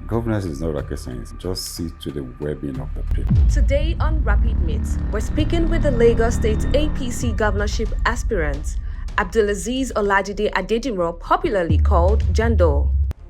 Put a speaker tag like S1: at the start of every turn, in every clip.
S1: Governance is not rocket science. Just see to the well-being of the people.
S2: Today on Rapid Meets, we're speaking with the Lagos State APC governorship aspirant, Abdul-Azeez Olajide Adediran, popularly called Jandor.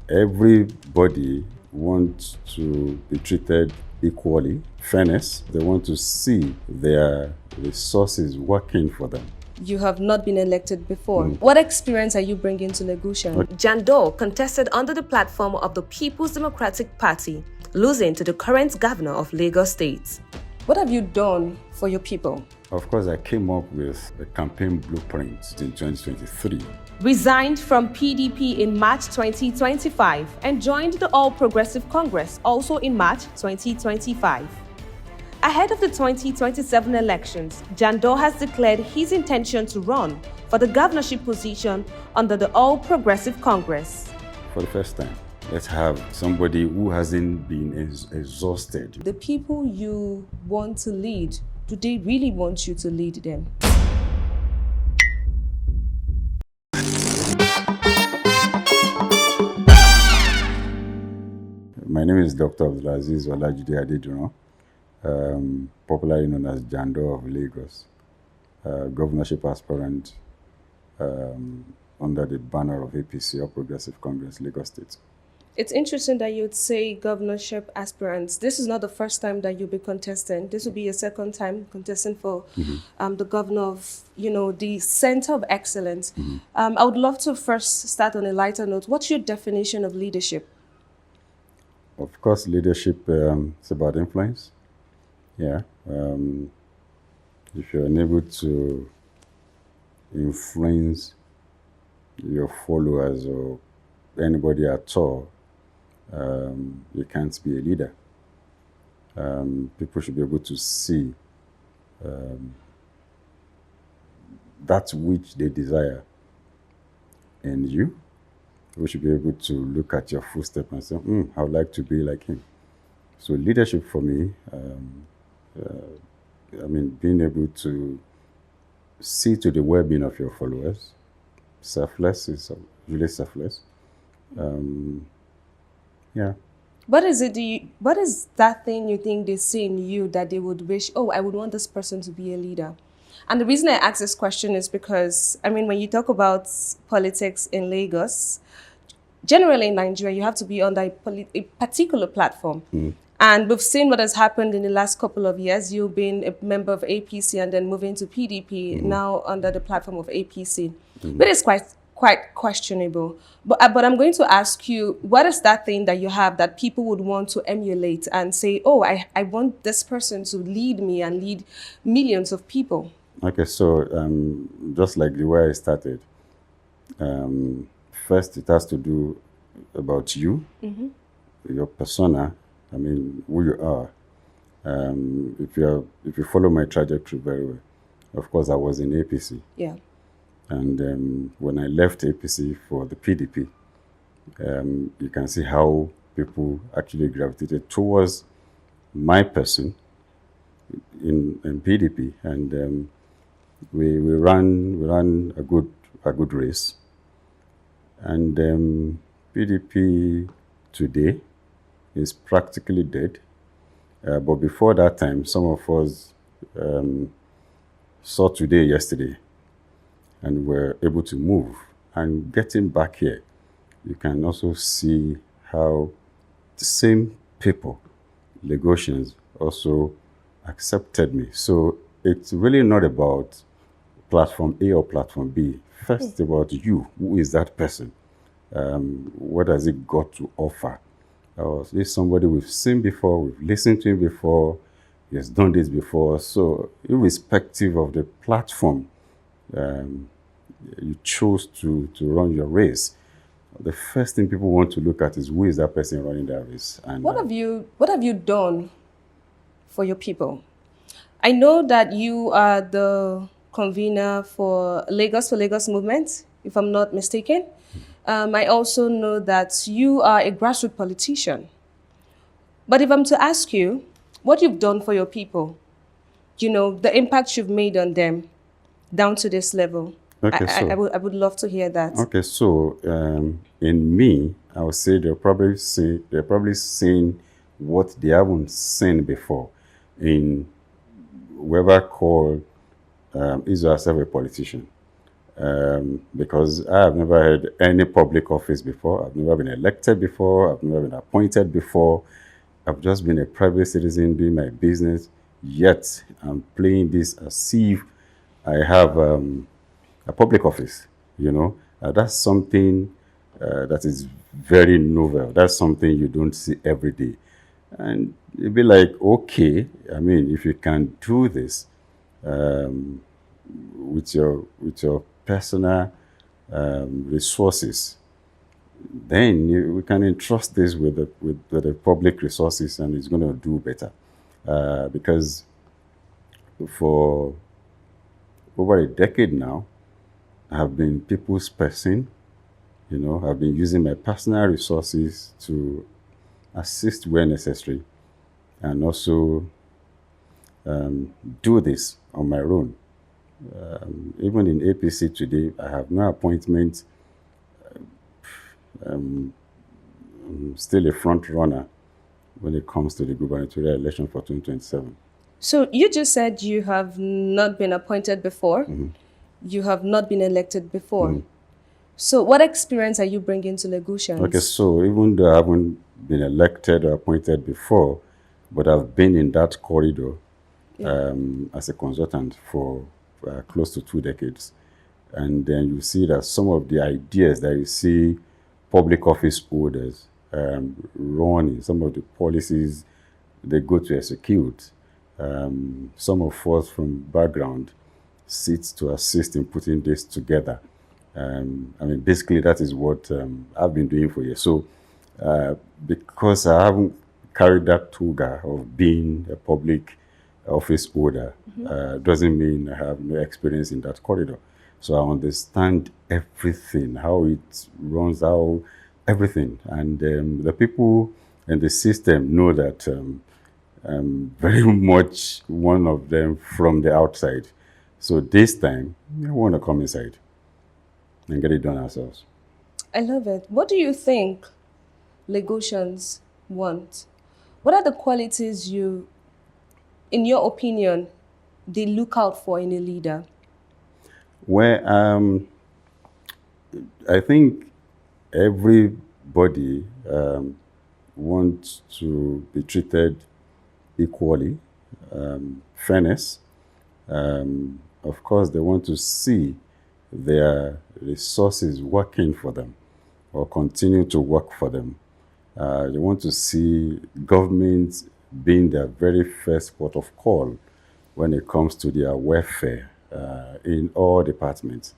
S1: Everybody wants to be treated equally, fairness. They want to see their resources working for them.
S2: You have not been elected before. What experience are you bringing to Lagosian? Jandor contested under the platform of the People's Democratic Party, losing to the current governor of Lagos State. What have you done for your people?
S1: Of course, I came up with the campaign blueprint in 2023.
S2: Resigned from PDP in March 2025 and joined the All Progressive Congress also in March 2025. Ahead of the 2027 elections, Jandor has declared his intention to run for the governorship position under the All Progressive Congress.
S1: For the first time, let's have somebody who hasn't been exhausted.
S2: The people you want to lead, do they really want you to lead them?
S1: My name is Dr. Abdul-Azeez Olajide Adediran, popularly known as Jandor of Lagos, governorship aspirant under the banner of APC, All Progressive Congress, Lagos State.
S2: It's interesting that you'd say governorship aspirants. This is not the first time that you'll be contesting. This will be your second time contesting for the governor of, the center of excellence. I would love to first start on a lighter note. What's your definition of leadership?
S1: Of course, leadership is about influence. Yeah. If you're unable to influence your followers or anybody at all, you can't be a leader. People should be able to see that which they desire in you. We should be able to look at your footsteps and say, I would like to be like him. So leadership for me, being able to see to the well-being of your followers, selfless is really selfless. Yeah.
S2: What is that thing you think they see in you that they would wish, I would want this person to be a leader? And the reason I ask this question is because, when you talk about politics in Lagos, generally in Nigeria, you have to be on a particular platform. And we've seen what has happened in the last couple of years. You've been a member of APC and then moving to PDP, now under the platform of APC. But it's quite questionable. But I'm going to ask you, what is that thing that you have that people would want to emulate and say, I want this person to lead me and lead millions of people?
S1: Okay, so just like the way I started, first it has to do about you, your persona, who you are. If you follow my trajectory very well, of course I was in APC.
S2: Yeah.
S1: And when I left APC for the PDP, you can see how people actually gravitated towards my person in PDP, and we ran a good race. And PDP today is practically dead. But before that time, some of us saw today yesterday, and were able to move. And getting back here, you can also see how the same people, Lagosians, also accepted me. So it's really not about platform A or platform B. First, it's about you. Who is that person? What has it got to offer? Is this somebody we've seen before, we've listened to him before, he has done this before? So irrespective of the platform you chose to run your race, the first thing people want to look at is who is that person running that race. And
S2: what have you done for your people? I know that you are the convener for Lagos movement, if I'm not mistaken. I also know that you are a grassroots politician. But if I'm to ask you what you've done for your people, the impact you've made on them down to this level.
S1: Okay,
S2: I would love to hear that.
S1: in me, I would say they're probably seeing what they haven't seen before in whoever called is herself a politician. Because I have never had any public office before. I've never been elected before. I've never been appointed before. I've just been a private citizen doing my business. Yet I'm playing this as if I have a public office. That's something that is very novel. That's something you don't see every day. And it'd be like, okay, I mean, if you can do this, um, with your personal resources, then we can entrust this with the public resources, and it's going to do better. Because for over a decade now, I have been people's person. I've been using my personal resources to assist where necessary, and also do this on my own. Even in APC today, I have no appointment. I'm still a front runner when it comes to the gubernatorial election for 2027.
S2: So you just said you have not been appointed before. You have not been elected before. So what experience are you bringing to Lagosians?
S1: Okay, so even though I haven't been elected or appointed before, but I've been in that corridor as a consultant for close to 2 decades. And then you see that some of the ideas that you see public office holders running, some of the policies they go to execute, some of us from background sit to assist in putting this together. I mean, basically, that is what I've been doing for years. So, because I haven't carried that toga of being a public office holder, doesn't mean I have no experience in that corridor. So I understand everything, how it runs, how everything. And the people in the system know that I'm very much one of them from the outside. So this time, we want to come inside and get it done ourselves.
S2: I love it. What do you think Lagosians want? What are the qualities in your opinion, they look out for in a leader?
S1: Well, I think everybody wants to be treated equally, fairness. Of course, they want to see their resources working for them or continue to work for them. They want to see government being their very first port of call when it comes to their welfare in all departments.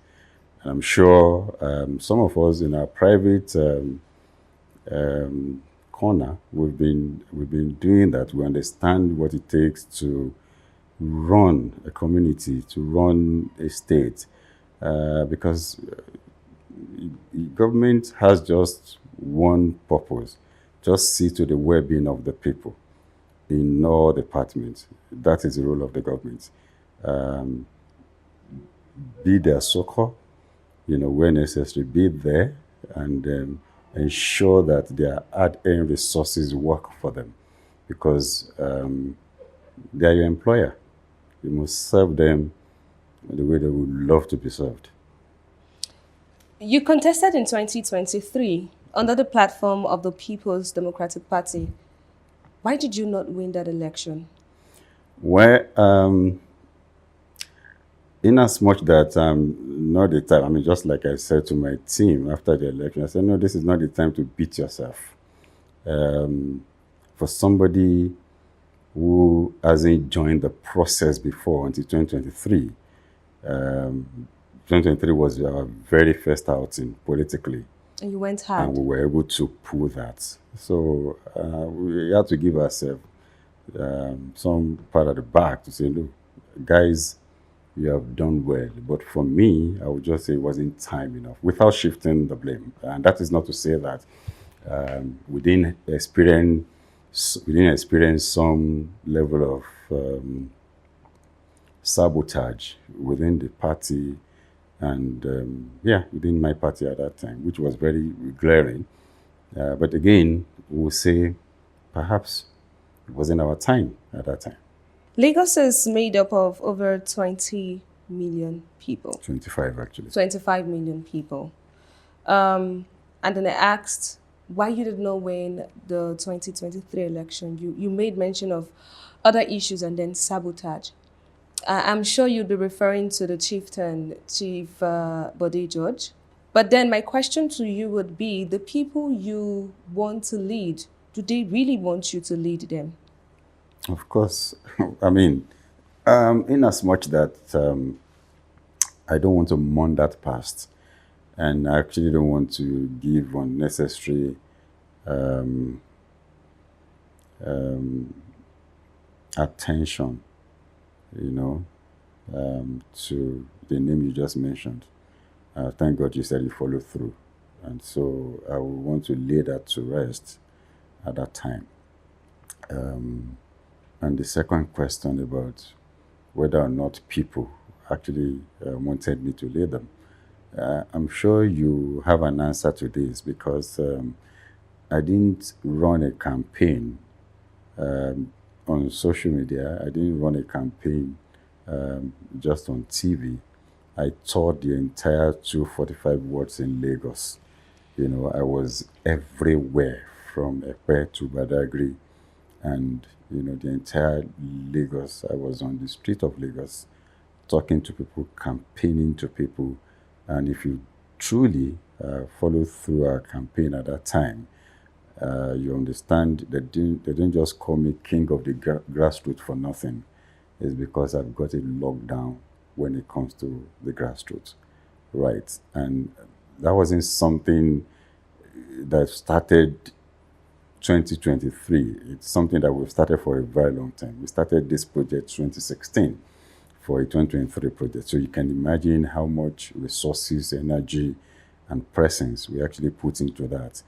S1: And I'm sure some of us in our private corner, we've been doing that. We understand what it takes to run a community, to run a state, because government has just one purpose: just see to the well-being of the people in all departments. That is the role of the government. Be their succor, where necessary, be there and ensure that their hard-earned resources work for them, because they are your employer. You must serve them the way they would love to be served.
S2: You contested in 2023 under the platform of the People's Democratic Party. Why did you not win that election?
S1: Well, in as much that not the time, I mean, just like I said to my team after the election, I said, no, this is not the time to beat yourself. For somebody who hasn't joined the process before until 2023, 2023 was our very first outing politically.
S2: And you went hard.
S1: And we were able to pull that. So we had to give ourselves some part of the back to say, look, guys, you have done well. But for me, I would just say it wasn't time enough, without shifting the blame. And that is not to say that we didn't experience some level of sabotage within the party and yeah, within my party at that time, which was very glaring. But again, we'll say perhaps it wasn't our time at that time.
S2: Lagos is made up of over 20 million people,
S1: 25 actually.
S2: 25 million people. And then I asked why you did not win the 2023 election. You made mention of other issues and then sabotage. I'm sure you'd be referring to the chieftain, Chief Bode George. But then my question to you would be, the people you want to lead, do they really want you to lead them?
S1: Of course, I mean, in as much that I don't want to mourn that past, and I actually don't want to give unnecessary attention, you know, to the name you just mentioned. Thank God you said you followed through. And so I would want to lay that to rest at that time. And the second question about whether or not people actually wanted me to lead them. I'm sure you have an answer to this because I didn't run a campaign on social media. I didn't run a campaign just on TV. I taught the entire 245 wards in Lagos. You know, I was everywhere from Epe to Badagry and, you know, the entire Lagos. I was on the street of Lagos talking to people, campaigning to people. And if you truly follow through our campaign at that time, you understand that they didn't just call me king of the grassroots for nothing. It's because I've got it locked down when it comes to the grassroots, right? And that wasn't something that started 2023. It's something that we've started for a very long time. We started this project 2016 for a 2023 project. So you can imagine how much resources, energy, and presence we actually put into that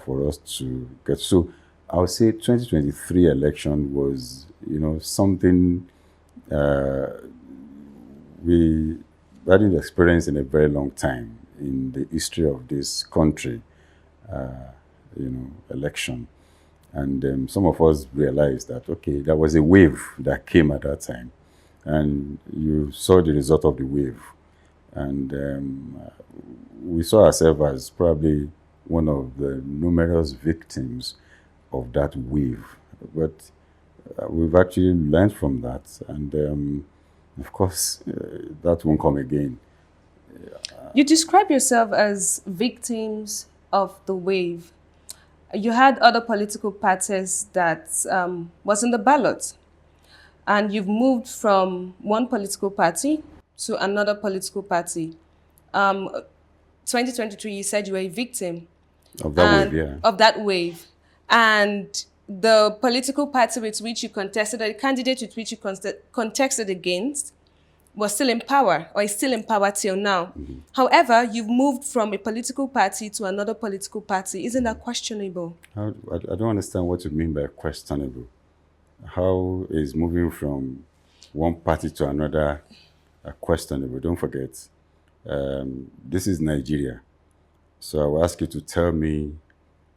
S1: for us to get. So I would say 2023 election was, you know, something we hadn't experienced in a very long time in the history of this country, you know, election. And some of us realized that, okay, there was a wave that came at that time. And you saw the result of the wave. And we saw ourselves as probably one of the numerous victims of that wave. But we've actually learned from that. And of course, that won't come again.
S2: You describe yourself as victims of the wave. You had other political parties that was in the ballot, and you've moved from one political party to another political party. 2023, you said you were a victim
S1: Of that wave, yeah.
S2: of that wave. And the political party with which you contested, or the candidate with which you contested against, was still in power, or is still in power till now. Mm-hmm. However, you've moved from a political party to another political party. Isn't that questionable?
S1: I don't understand what you mean by questionable. How is moving from one party to another questionable? Don't forget, this is Nigeria. So I will ask you to tell me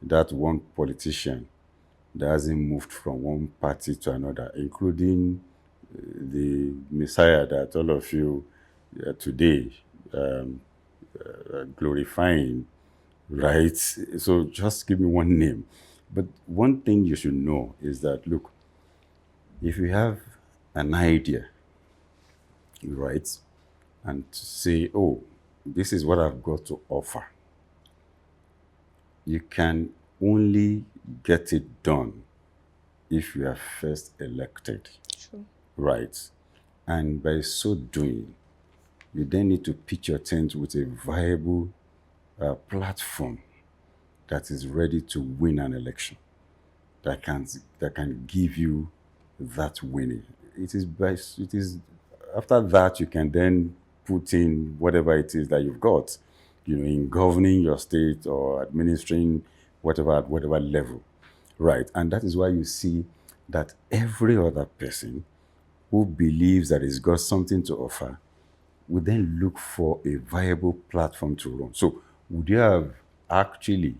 S1: that one politician that hasn't moved from one party to another, including the Messiah that all of you today glorifying, right? So just give me one name. But one thing you should know is that, look, if you have an idea, right, and to say, oh, this is what I've got to offer, you can only get it done if you are first elected.
S2: True.
S1: Right. And by so doing, you then need to pitch your tent with a viable platform that is ready to win an election, that can give you that winning. It is after that you can then put in whatever it is that you've got, you know, in governing your state or administering whatever at whatever level. Right. And that is why you see that every other person who believes that he's got something to offer we then look for a viable platform to run. So would you have actually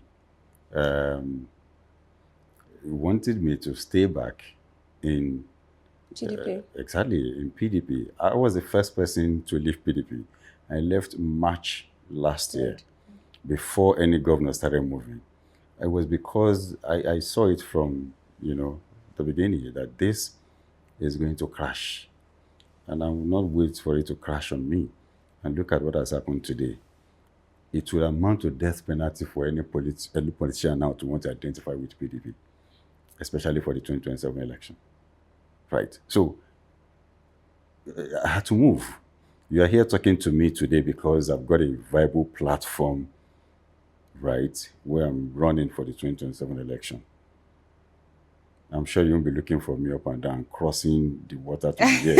S1: wanted me to stay back in
S2: GDP.
S1: exactly in PDP? I was the first person to leave PDP. I left March last year,
S2: Right.
S1: before any governor started moving. It was because I saw it from, the beginning that this is going to crash. And I will not wait for it to crash on me. And look at what has happened today. It will amount to death penalty for any politician now to want to identify with PDP, especially for the 2027 election. Right. So I had to move. You are here talking to me today because I've got a viable platform, right, where I'm running for the 2027 election. I'm sure you won't be looking for me up and down, crossing the water to be here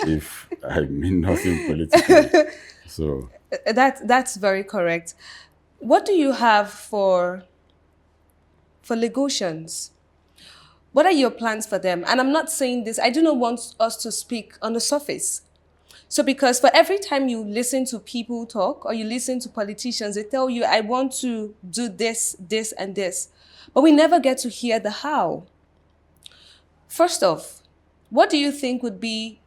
S1: if I mean nothing politically. So,
S2: That's very correct. What do you have for Lagosians? What are your plans for them? And I'm not saying this, I do not want us to speak on the surface. So because for every time you listen to people talk or you listen to politicians, they tell you, I want to do this, this, and this. But we never get to hear the how. First off, what do you think would be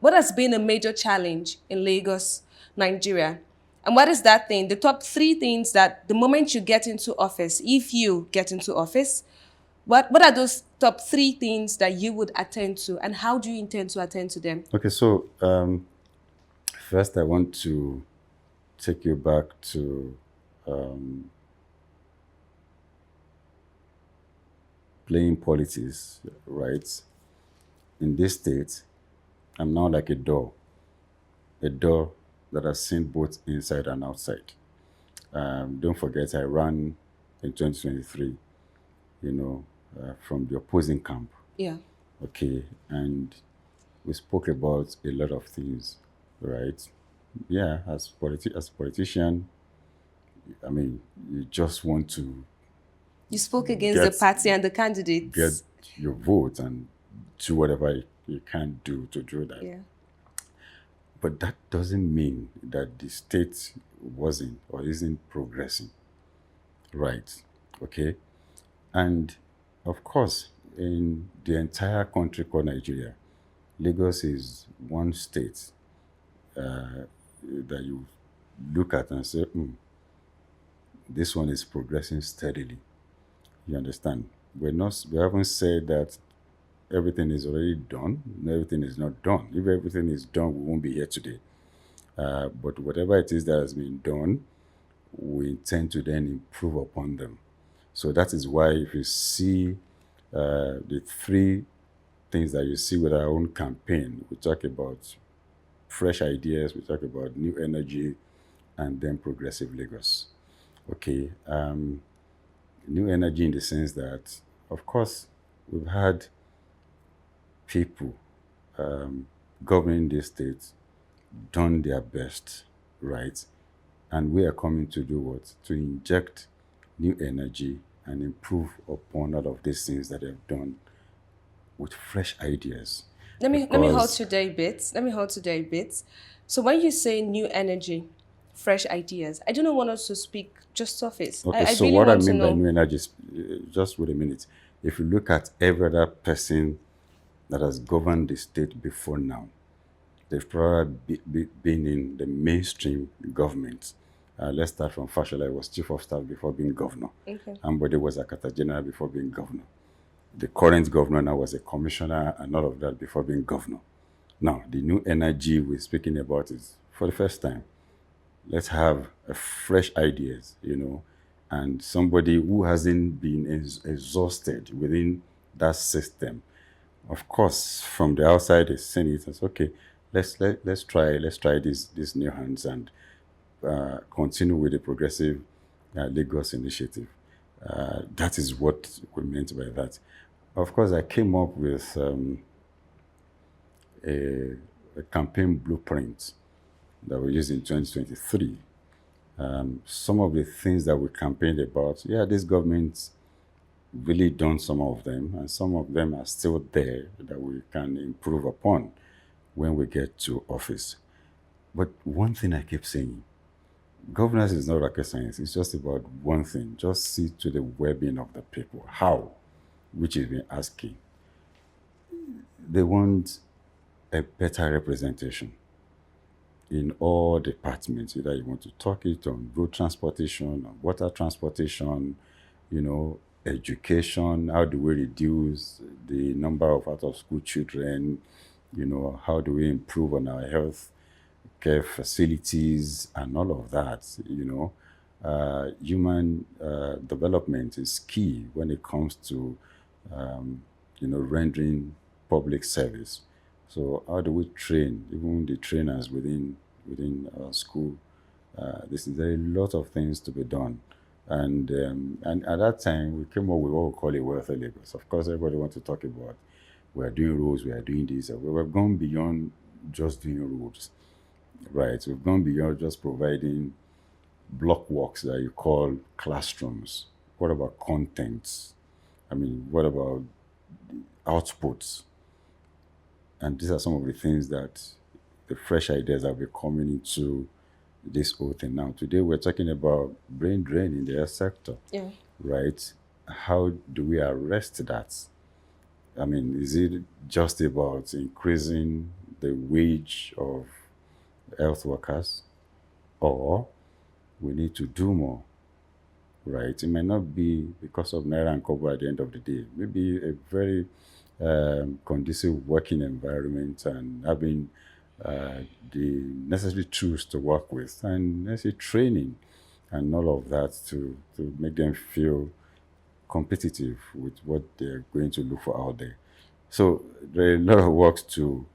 S2: what has been a major challenge in Lagos, Nigeria? And what is that thing? The top three things that the moment you get into office, if you get into office, what are those top three things that you would attend to, and how do you intend to attend to them?
S1: okay, so first I want to take you back to playing politics, right? In this state, I'm now like a door that has seen both inside and outside. Don't forget, I ran in 2023, from the opposing camp.
S2: Yeah.
S1: Okay, and we spoke about a lot of things, right? Yeah, as a politician, I mean, you just want to
S2: You spoke against the
S1: get
S2: party and the
S1: get
S2: candidates.
S1: your vote and do whatever you can do to do that.
S2: Yeah.
S1: But that doesn't mean that the state wasn't or isn't progressing, right? Okay, and of course, in the entire country called Nigeria, Lagos is one state that you look at and say, this one is progressing steadily. You understand? We haven't said that everything is already done. Everything is not done. If everything is done, we won't be here today. But whatever it is that has been done, we intend to then improve upon them. So that is why if you see the three things that you see with our own campaign, we talk about fresh ideas, we talk about new energy, and then progressive Lagos. Okay, new energy in the sense that, of course, we've had people governing this state done their best, right? And we are coming to do what? To inject new energy and improve upon all of these things that they've done with fresh ideas.
S2: Let me hold
S1: Because
S2: today bits. Let me hold today bits. So when you say new energy, fresh ideas, I do not want us to speak just surface.
S1: okay,
S2: I
S1: so
S2: really
S1: what I
S2: want to
S1: mean by
S2: know.
S1: new energy is, just wait a minute. If you look at every other person that has governed the state before now, they've probably been in the mainstream government. Let's start from Fashola. He was chief of staff before being governor.
S2: Okay.
S1: Ambode was Akata General before being governor. The current governor now was a commissioner and all of that before being governor. Now, the new energy we're speaking about is for the first time. Let's have a fresh ideas, and somebody who hasn't been exhausted within that system. Of course, from the outside, they seen it as okay. Let's try these new hands and continue with the progressive Lagos initiative. That is what we meant by that. Of course, I came up with a campaign blueprint that we used in 2023. Some of the things that we campaigned about, yeah, this government really done some of them, and some of them are still there that we can improve upon when we get to office. But one thing I keep saying, governance is not rocket science. It's just about one thing. Just see to the well-being of the people. How? Which is been asking. They want a better representation in all departments. Either you want to talk it on road transportation, on water transportation, education. How do we reduce the number of out-of-school children? How do we improve on our health care facilities and all of that? Human development is key when it comes to rendering public service. So how do we train even the trainers within our school? There are a lot of things to be done, and at that time we came up with what we call a wealthy Lagos. Of course, everybody wants to talk about we are doing roads, we are doing this. We've gone beyond just doing roads, right? We've gone beyond just providing block works that you call classrooms. What about contents? I mean, what about outputs? And these are some of the things that the fresh ideas that we're coming into this whole thing now. Today, we're talking about brain drain in the health sector,
S2: Yeah.
S1: right? How do we arrest that? I mean, is it just about increasing the wage of health workers, or we need to do more, right? It might not be because of Naira and Kobo at the end of the day. Maybe a very conducive working environment and having the necessary tools to work with, and necessary training and all of that to make them feel competitive with what they're going to look for out there. So there are a lot of work to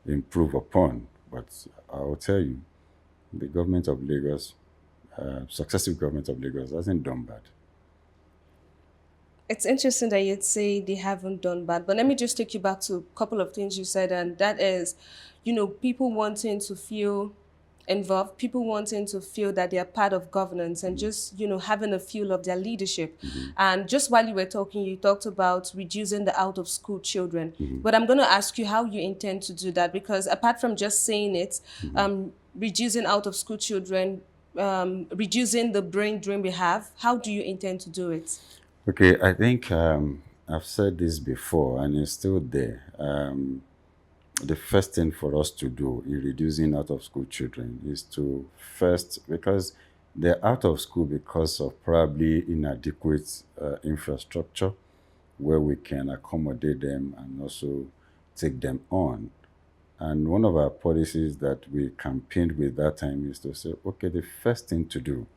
S1: improve upon, but I will tell you, the government of Lagos, successive government of Lagos, hasn't done bad.
S2: It's interesting that you'd say they haven't done bad, but let me just take you back to a couple of things you said, and that is, people wanting to feel involved, people wanting to feel that they are part of governance and just, having a feel of their leadership. And just while you were talking, you talked about reducing the out of school children. But I'm going to ask you how you intend to do that, because apart from just saying it, reducing out of school children, reducing the brain drain we have, how do you intend to do it?
S1: Okay, I think I've said this before and it's still there. The first thing for us to do in reducing out of school children is to first, because they're out of school because of probably inadequate infrastructure where we can accommodate them and also take them on. And one of our policies that we campaigned with that time is to say, okay, the first thing to do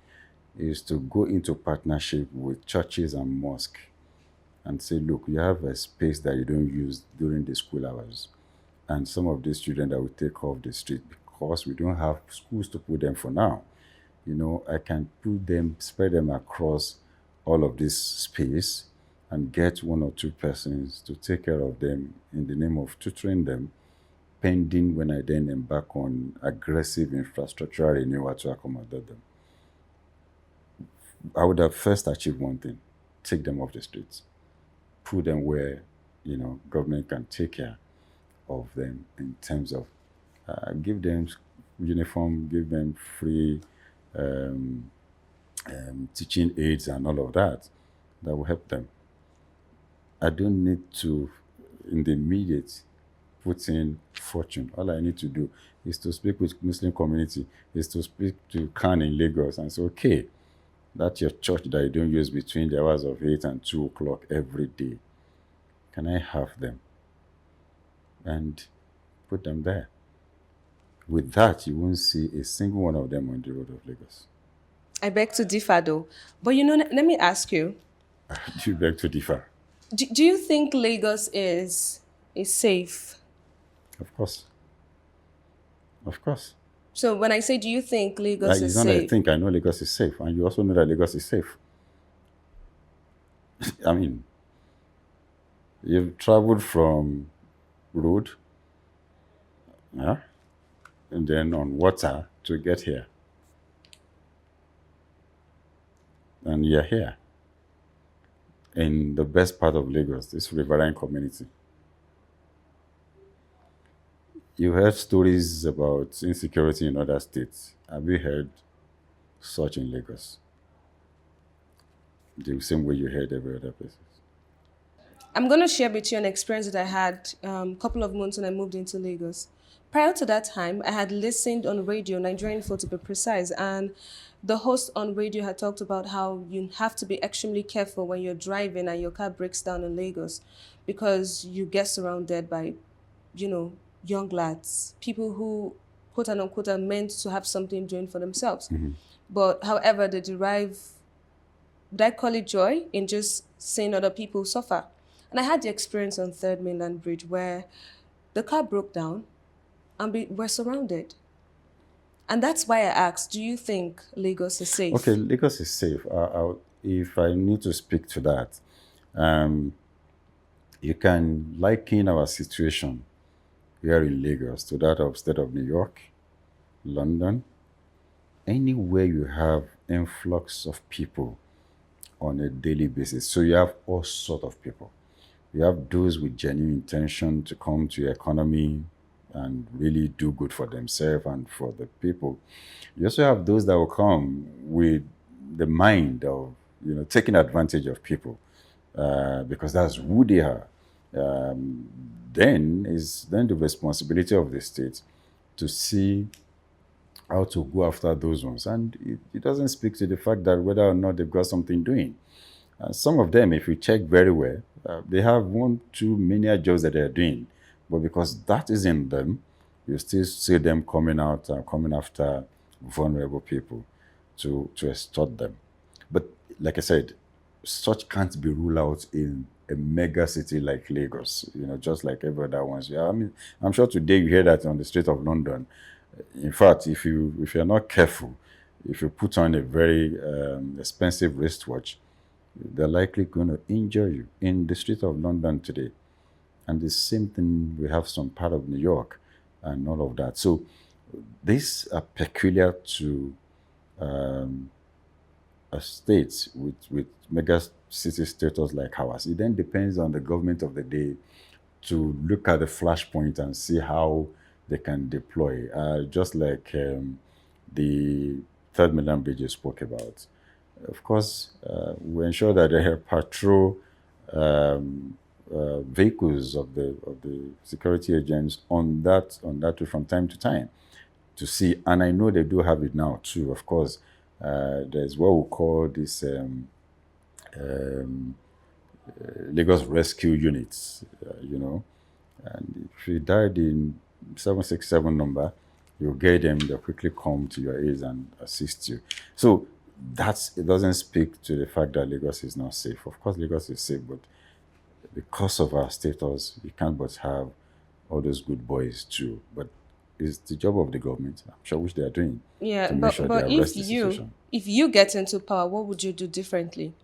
S1: is to go into partnership with churches and mosques and say, look, you have a space that you don't use during the school hours. And some of these children that we take off the street because we don't have schools to put them for now. I can put them, spread them across all of this space and get one or two persons to take care of them in the name of tutoring them, pending when I then embark on aggressive infrastructural renewal to accommodate them. I would have first achieved one thing: take them off the streets, put them where government can take care of them in terms of give them uniform, give them free teaching aids and all of that. That will help them. I don't need to, in the immediate, put in fortune. All I need to do is to speak with Muslim community, is to speak to Khan in Lagos and say, okay, that's your church that you don't use between the hours of 8 and 2 o'clock every day. Can I have them? And put them there. With that, you won't see a single one of them on the road of Lagos.
S2: I beg to differ though. But let me ask you,
S1: Do you beg to differ?
S2: do you think Lagos is safe?
S1: Of course. Of course.
S2: So when I say, do you think Lagos
S1: It's
S2: is
S1: not that I
S2: safe?
S1: think I know Lagos is safe, and you also know that Lagos is safe. I mean, you've traveled from road, yeah, and then on water to get here. And you're here in the best part of Lagos, this riverine community. You heard stories about insecurity in other states. Have you heard such in Lagos? The same way you heard every other places.
S2: I'm going to share with you an experience that I had a couple of months when I moved into Lagos. Prior to that time, I had listened on radio, Nigerian Info to be precise, and the host on radio had talked about how you have to be extremely careful when you're driving and your car breaks down in Lagos because you get surrounded by, you know, young lads, people who, quote unquote, are meant to have something doing for themselves. But however, they derive would I call it joy in just seeing other people suffer? And I had the experience on Third Mainland Bridge where the car broke down and we were surrounded. And that's why I asked, do you think Lagos is
S1: Okay,
S2: safe?
S1: Lagos is safe. If I need to speak to that, um, you can liken our situation here in Lagos to that of state of New York, London, anywhere you have influx of people on a daily basis. So you have all sort of people. You have those with genuine intention to come to your economy and really do good for themselves and for the people. You also have those that will come with the mind of taking advantage of people because that's who they are. Then the responsibility of the state to see how to go after those ones. And it doesn't speak to the fact that whether or not they've got something doing. Some of them, if you check very well, they have one, two menial jobs that they're doing. But because that is in them, you still see them coming out, coming after vulnerable people to extort them. But like I said, such can't be ruled out in a mega city like Lagos, just like every other ones. Yeah, I mean, I'm sure today you hear that on the street of London. In fact, if you're not careful, if you put on a very expensive wristwatch, they're likely going to injure you in the street of London today. And the same thing we have some part of New York and all of that. So these are peculiar to a state with mega city status like ours. It then depends on the government of the day to look at the flashpoint and see how they can deploy. Just like the Third Milan Bridge you spoke about. Of course, we ensure that they have patrol vehicles of the security agents on that route from time to time to see. And I know they do have it now too. Of course, there's what we call this Lagos Rescue Units. And if you died in 767 number, you'll get them. They'll quickly come to your aid and assist you. So it doesn't speak to the fact that Lagos is not safe. Of course, Lagos is safe, but because of our status, we can't but have all those good boys too. But it's the job of the government, I'm sure, which they are doing
S2: Yeah,
S1: to make sure they
S2: but
S1: arrest the situation.
S2: if you get into power, what would you do differently?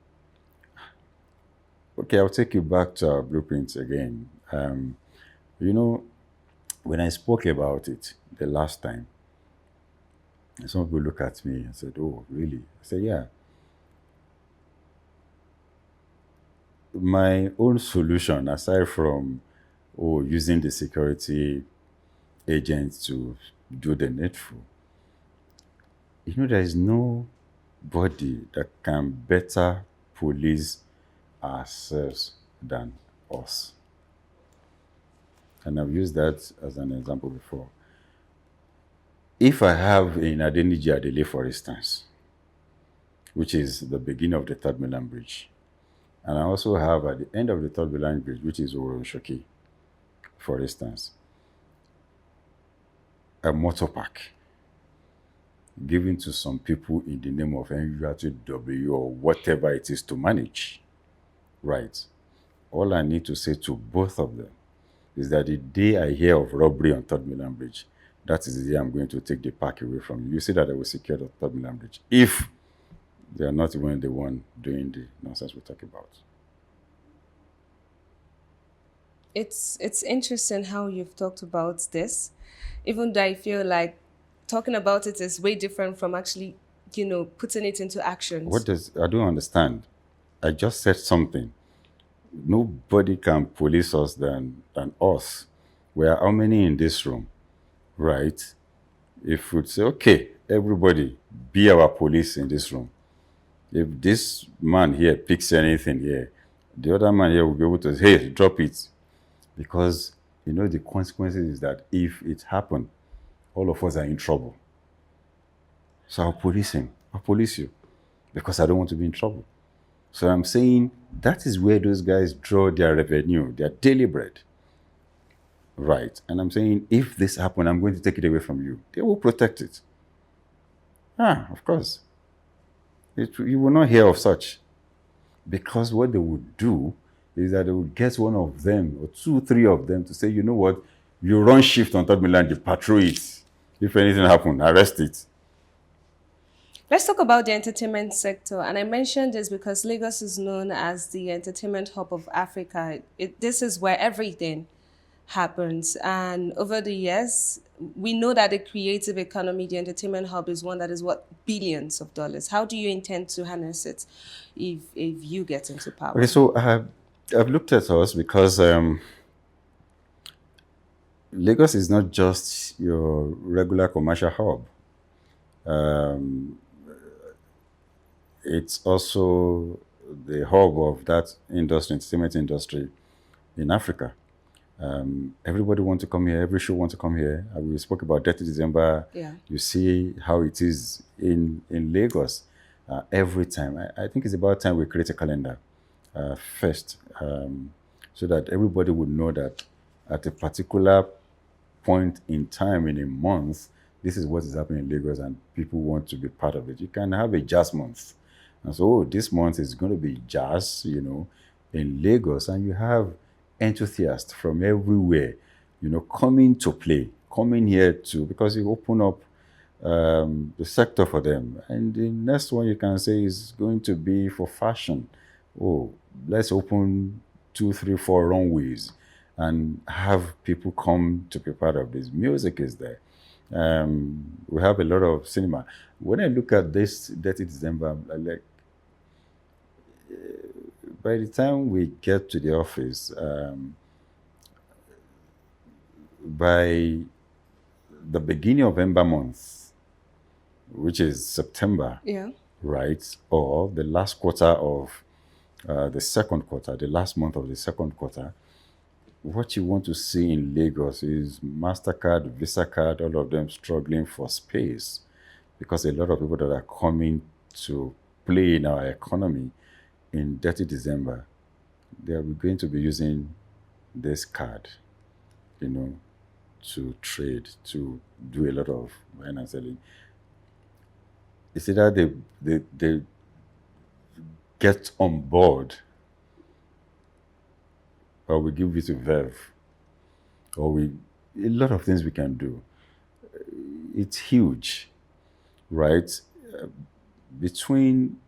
S1: Okay, I'll take you back to our blueprints again. You know, when I spoke about it the last time, some people look at me and said, "Oh, really?" I said, "Yeah." My own solution, aside from using the security agents to do the needful, there is nobody that can better police ourselves than us. And I've used that as an example before. If I have in Adeniji Adele, for instance, which is the beginning of the Third Milan Bridge, and I also have at the end of the Third Milan Bridge, which is Shoki, for instance, a motor park given to some people in the name of NURTW or whatever it is to manage. Right. All I need to say to both of them is that the day I hear of robbery on Third Milan Bridge, that is the day I'm going to take the park away from you. You see that I will secure the Third Milan Bridge if they are not even the one doing the nonsense we talk about.
S2: It's interesting how you've talked about this, even though I feel like talking about it is way different from actually, putting it into actions.
S1: I don't understand. I just said something. Nobody can police us than us. We are how many in this room? right? If we'd say, okay, everybody, be our police in this room. If this man here picks anything here, the other man here will be able to say, hey, drop it. Because, the consequences is that if it happened, all of us are in trouble. So I'll police him. I'll police you. Because I don't want to be in trouble. So I'm saying that is where those guys draw their revenue, their daily bread. Right. And I'm saying, if this happened, I'm going to take it away from you. They will protect it. Of course. You will not hear of such. Because what they would do is that they would get one of them or two, three of them to say, you know what, you run shift on Third Mainland, you patrol it. If anything happens, arrest it.
S2: Let's talk about the entertainment sector. And I mentioned this because Lagos is known as the entertainment hub of Africa. This is where everything happens. And over the years, we know that the creative economy, the entertainment hub, is one that is worth billions of dollars. How do you intend to harness it if you get into power?
S1: Okay, so I've looked at us because Lagos is not just your regular commercial hub. It's also the hub of that industry, entertainment industry in Africa. Everybody wants to come here. Every show wants to come here. We spoke about Dirty December.
S2: Yeah.
S1: You see how it is in Lagos every time. I think it's about time we create a calendar first, so that everybody would know that at a particular point in time in a month, this is what is happening in Lagos, and people want to be part of it. You can have a jazz month, and so this month is going to be jazz, in Lagos, and you have enthusiasts from everywhere, coming to play, coming here to, because you open up the sector for them. And the next one you can say is going to be for fashion. Oh, let's open 2, 3, 4 runways and have people come to be part of this. Music is there. We have a lot of cinema. When I look at this Dirty December, I'm like, by the time we get to the office, by the beginning of Ember month, which is September,
S2: Yeah.
S1: right, or the last quarter of the second quarter, the last month of the second quarter, what you want to see in Lagos is MasterCard, Visa card, all of them struggling for space, because a lot of people that are coming to play in our economy in Dirty December, they are going to be using this card, to trade, to do a lot of buying and selling. It's either they get on board, or we give it to Verve, or a lot of things we can do. It's huge, right? Between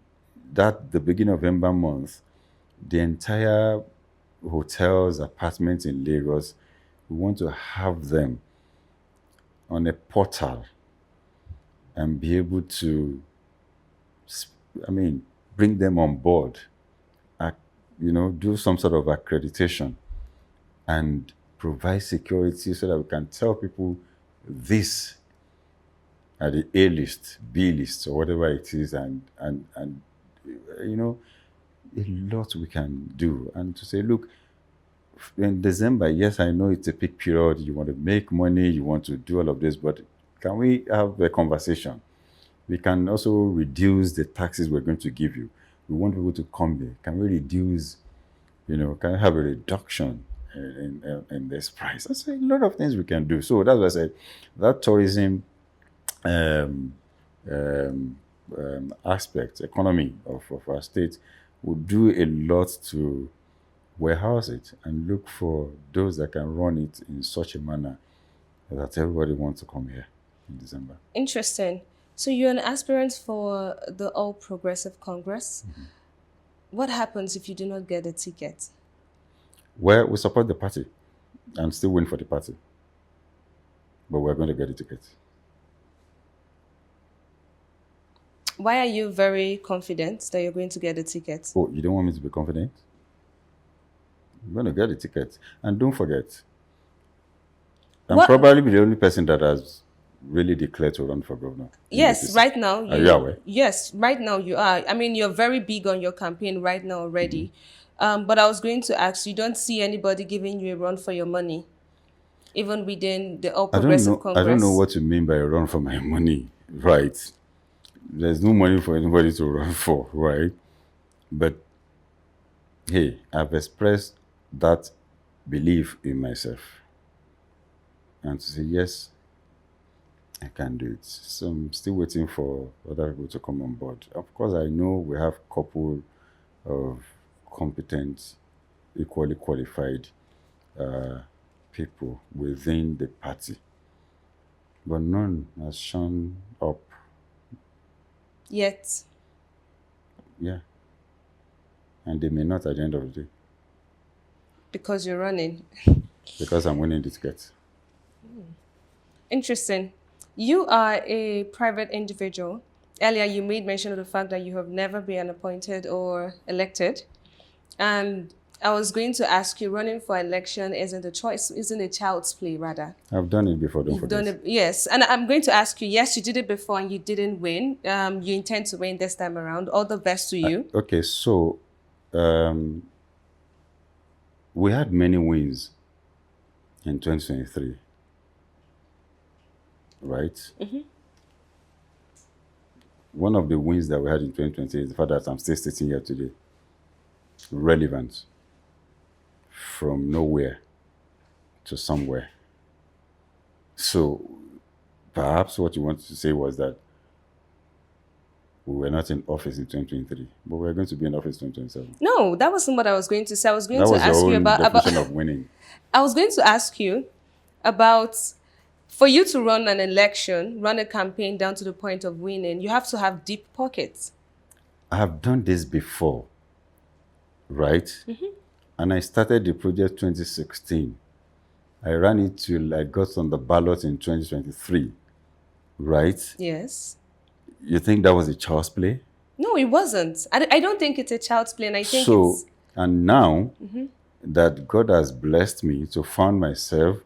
S1: the beginning of Ember month, the entire hotels, apartments in Lagos, we want to have them on a portal and be able to, bring them on board, do some sort of accreditation and provide security so that we can tell people this are the A list, B list, or whatever it is, and a lot we can do. And to say, look, in December, yes, I know it's a peak period, you want to make money, you want to do all of this, but can we have a conversation? We can also reduce the taxes we're going to give you. We want people to come here. Can we reduce, can we have a reduction in this price? That's a lot of things we can do. So that's why I said that tourism aspect, economy of our state will do a lot to warehouse it and look for those that can run it in such a manner that everybody wants to come here in December.
S2: Interesting. So you're an aspirant for the All Progressive Congress. Mm-hmm. What happens if you do not get a ticket?
S1: Well, we support the party and still win for the party. But we're going to get a ticket.
S2: Why are you very confident that you're going to get a ticket?
S1: Oh, you don't want me to be confident? I'm going to get a ticket. And don't forget, I'm
S2: What?
S1: probably the only person that has really declared to run for governor. in
S2: Yes,
S1: APC.
S2: right now
S1: Are you aware?
S2: Yes, right now you are. I mean, you're very big on your campaign right now already. But I was going to ask, you don't see anybody giving you a run for your money, even within the All
S1: I don't
S2: Progressive
S1: know. I don't know
S2: Congress?
S1: what you mean by run for my money, right? There's no money for anybody to run for, right? But hey, I've expressed that belief in myself, and to say yes, I can do it. So I'm still waiting for other people to come on board. Of course, I know we have a couple of competent, equally qualified uh, people within the party, but none has shown up.
S2: Yet,
S1: Yeah, and they may not at the end of the day
S2: because you're running.
S1: because I'm winning the ticket.
S2: Interesting. You are a private individual. Earlier, you made mention of the fact that you have never been appointed or elected. And I was going to ask you, running for election isn't a choice, isn't a child's play, rather.
S1: I've done it before, don't
S2: You've done
S1: forget.
S2: it, yes. And I'm going to ask you, yes, you did it before and you didn't win. You intend to win this time around. All the best to you.
S1: Okay, so um, we had many wins in 2023, right? One of the wins that we had in 2020 is the fact that I'm still sitting here today, relevant from nowhere to somewhere. So perhaps what you wanted to say was that we were not in office in 2023, but we're going to be in office in 2027.
S2: No, that wasn't what I was going to say. I was going
S1: That
S2: to
S1: was your
S2: ask you
S1: own
S2: about
S1: definition of winning.
S2: I was going to ask you about for you to run an election, run a campaign down to the point of winning, you have to have deep pockets.
S1: I have done this before, right? And I started the project 2016. I ran it till I got on the ballot in 2023, right?
S2: Yes.
S1: You think that was a child's play?
S2: No, it wasn't. I don't think it's a child's play, and I think
S1: So,
S2: it's
S1: and now that God has blessed me to find myself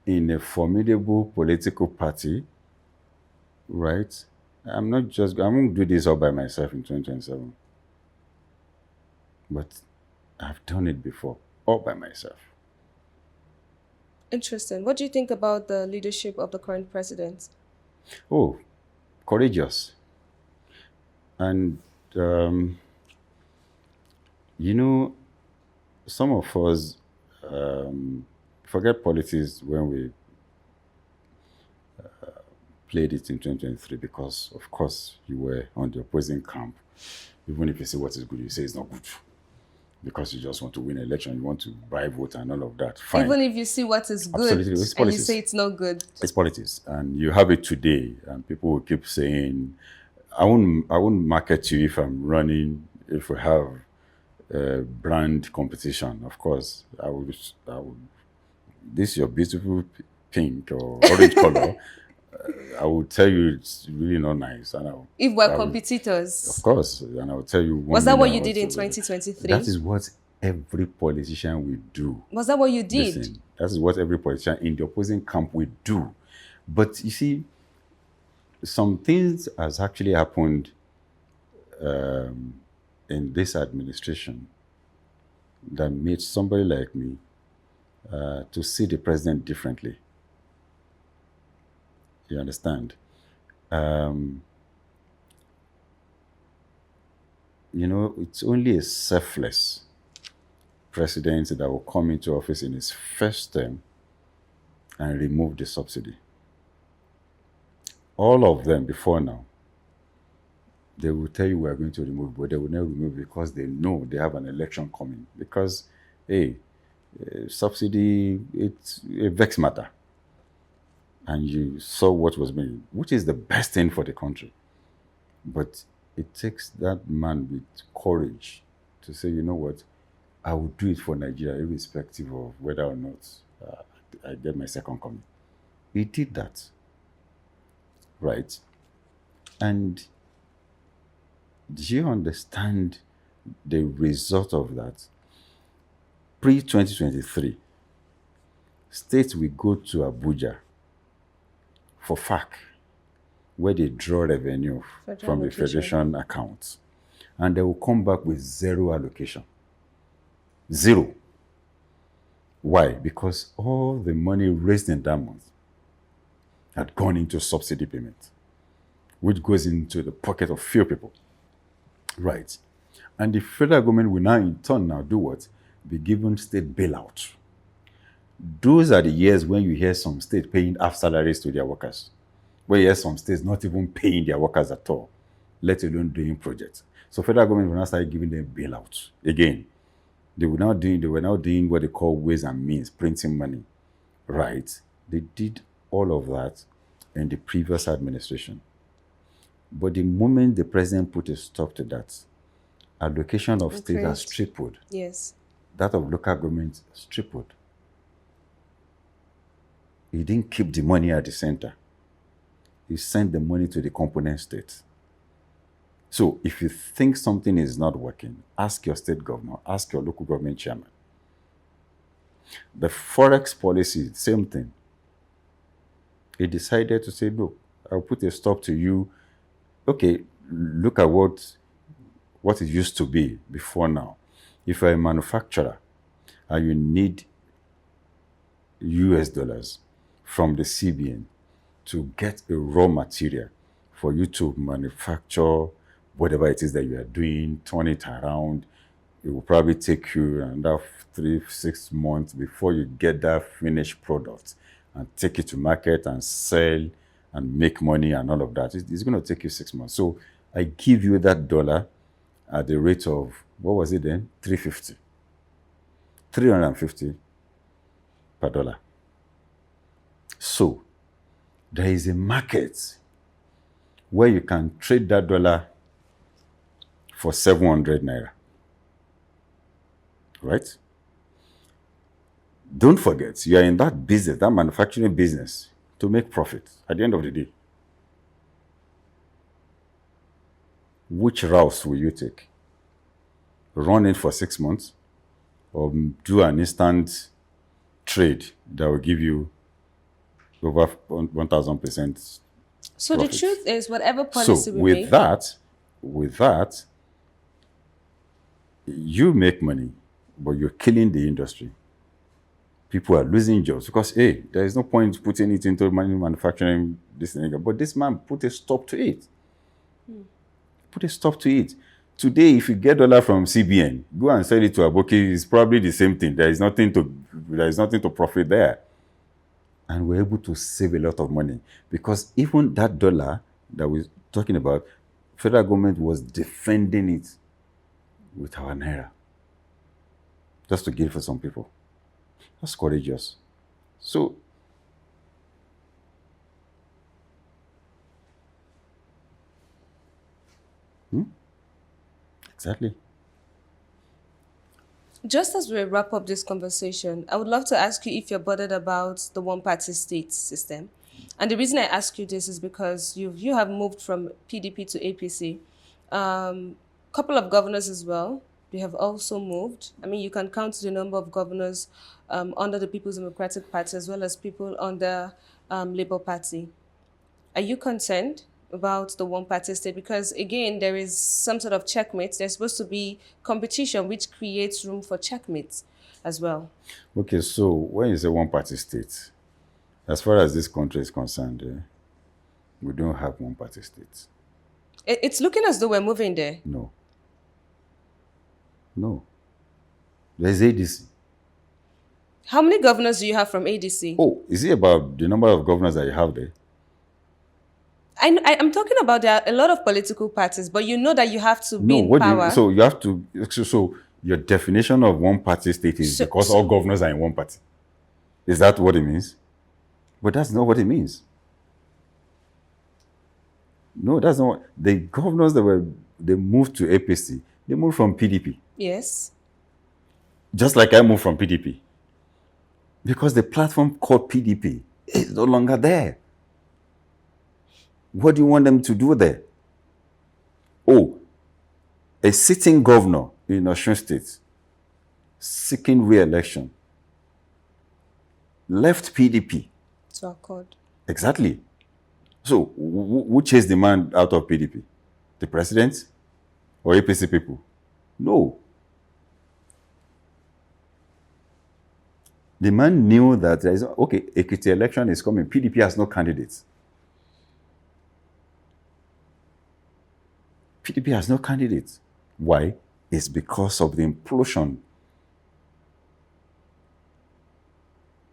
S1: in a formidable political party, right? I won't do this all by myself in 2027. But I've done it before, all by myself.
S2: interesting. What do you think about the leadership of the current president?
S1: Oh, courageous. And, you know, some of us forget politics when we played it in 2023 because, of course, you were on the opposing camp. Even if you say what is good, you say it's not good. Because you just want to win an election, you want to buy vote and all of that. Fine.
S2: Even if you see what is good
S1: Absolutely, it's
S2: and you
S1: politics.
S2: say it's not good.
S1: It's politics, and you have it today, and people will keep saying, I won't market you if I'm running, if we have brand competition. Of course, I would, this is your beautiful pink or orange color. I will tell you it's really not nice. And
S2: If we're
S1: I will-
S2: competitors.
S1: of course, and I will tell you.
S2: Was that what you did in
S1: also.
S2: 2023?
S1: That is what every politician will do.
S2: Was that what you did?
S1: Listen, that is what every politician in the opposing camp will do. But you see, some things has actually happened in this administration that made somebody like me to see the president differently. You understand? It's only a selfless president that will come into office in his first term and remove the subsidy. All of them before now, they will tell you we are going to remove, but they will never remove because they know they have an election coming. Because, hey, subsidy, it's a vex matter. And you saw what was being, which is the best thing for the country. But it takes that man with courage to say, you know what, I will do it for Nigeria, irrespective of whether or not I get my second coming. He did that, right? And do you understand the result of that? Pre-2023, States will go to Abuja for FAC, where they draw revenue from the federation accounts. And they will come back with zero allocation. Zero. Why? Because all the money raised in that month had gone into subsidy payment, which goes into the pocket of few people. Right. And the federal government will now in turn now do what? Be given state bailout. Those are the years when you hear some states paying half salaries to their workers. Where you hear some states not even paying their workers at all, let alone doing projects. So federal government will now start giving them bailouts. Again, they were now doing what they call ways and means, printing money. Right. They did all of that in the previous administration. But the moment the president put a stop to that, allocation of state has tripled.
S2: Yes.
S1: That of local government has tripled. He didn't keep the money at the center. He sent the money to the component states. So if you think something is not working, ask your state governor, ask your local government chairman. The forex policy, same thing. He decided to say, look, I'll put a stop to you. Okay, look at what it used to be before now. If you're a manufacturer and you need US dollars from the CBN to get a raw material for you to manufacture whatever it is that you are doing, turn it around, it will probably take you another 3-6 months before you get that finished product and take it to market and sell and make money and all of that. It's going to take you 6 months. So I give you that dollar at the rate of, what was it then? 350. 350 per dollar. So there is a market where you can trade that dollar for 700 naira. Right? Don't forget, you are in that business, that manufacturing business, to make profit at the end of the day. Which route will you take? Run it for 6 months or do an instant trade that will give you over 1,000%?
S2: So
S1: profit.
S2: the truth is, whatever policy we
S1: with
S2: make...
S1: with that, you make money, but you're killing the industry. People are losing jobs because, hey, there is no point putting it into manufacturing this thing. But this man put a stop to it. Put a stop to it. Today, if you get dollar from CBN, go and sell it to Aboki, it's probably the same thing. There is nothing to profit there. And we're able to save a lot of money because even that dollar that we're talking about, federal government was defending it with our naira just to give for some people. That's courageous. So, exactly.
S2: Just as we wrap up this conversation, I would love to ask you if you're bothered about the one-party state system. And the reason I ask you this is because you have moved from PDP to APC. Couple of governors as well, they have also moved. I mean, you can count the number of governors under the People's Democratic Party as well as people under Labour Party. Are you concerned about the one-party state? Because, again, there is some sort of checkmate. There's supposed to be competition, which creates room for checkmates as well.
S1: Okay, so when you say one-party state, as far as this country is concerned, we don't have one-party states.
S2: It's looking as though we're moving there.
S1: No. No. There's ADC.
S2: How many governors do you have from ADC?
S1: Oh, is it about the number of governors that you have there?
S2: I'm talking about there are a lot of political parties, but you know that you have to be in power.
S1: So you have to. So your definition of one-party state is because all governors are in one party. Is that what it means? But that's not what it means. No, that's not what the governors they moved to APC. They moved from PDP.
S2: Yes.
S1: Just like I moved from PDP. Because the platform called PDP is no longer there. What do you want them to do there? Oh, a sitting governor in Osun State seeking re-election left PDP.
S2: To accord.
S1: Exactly. So who chased the man out of PDP? The president or APC people? No. The man knew that there is, okay, Ekiti election is coming. PDP has no candidates. PDP has no candidates. Why? It's because of the implosion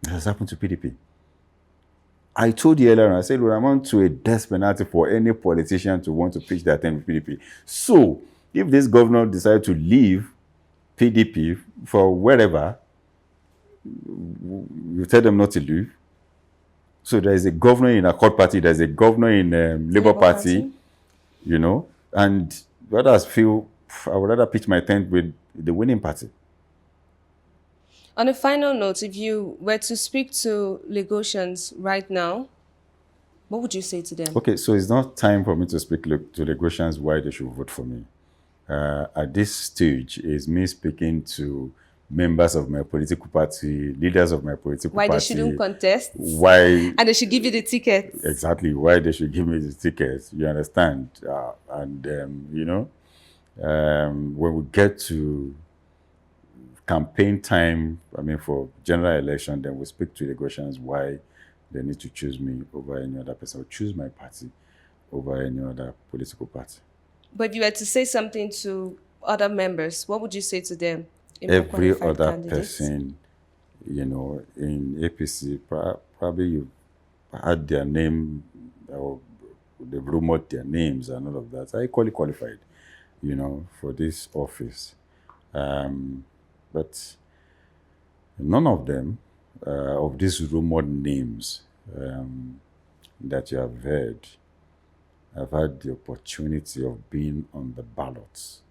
S1: that has happened to PDP. I told you earlier, I said, we're amount to a death penalty for any politician to want to pitch their tent with PDP. So, if this governor decides to leave PDP for wherever, you tell them not to leave. So there is a governor in Accord Party, there's a governor in Labour Party, you know, and others feel I would rather pitch my tent with the winning party.
S2: On a final note, if you were to speak to Lagosians right now, what would you say to them?
S1: Okay, so it's not time for me to speak to Lagosians why they should vote for me. At this stage, is me speaking to members of my political party, leaders of my political
S2: Why
S1: party.
S2: they shouldn't contest?
S1: Why?
S2: And they should give you the tickets.
S1: Exactly, why they should give me the tickets. You understand? You know, when we get to campaign time, I mean, for general election, then we speak to Lagosians why they need to choose me over any other person, or choose my party over any other political party.
S2: But if you were to say something to other members, what would you say to them?
S1: Every other person, you know, in APC, probably you had their name, or they've rumored their names and all of that, are equally qualified, you know, for this office. But none of them, of these rumored names that you have heard, have had the opportunity of being on the ballots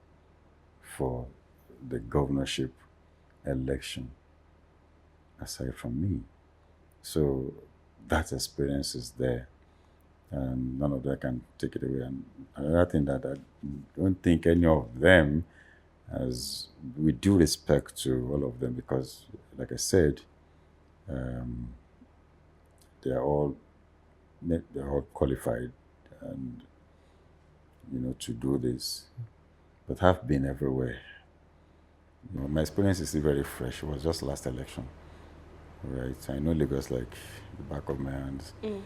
S1: for the governorship election, aside from me. So that experience is there, and none of them can take it away. And another thing that I don't think any of them, as with due respect to all of them, because like I said, they're all qualified and, you know, to do this, but have been everywhere. You know, my experience is still very fresh. It was just last election, right? I know Lagos like the back of my hands. You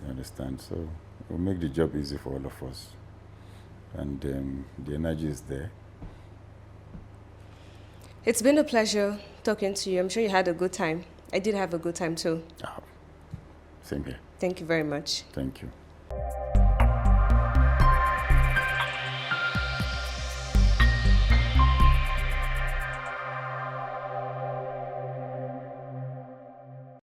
S1: understand? So it will make the job easy for all of us, and the energy is there.
S2: It's been a pleasure talking to you. I'm sure you had a good time. I did have a good time too.
S1: Same here.
S2: Thank you very much.
S1: Thank you.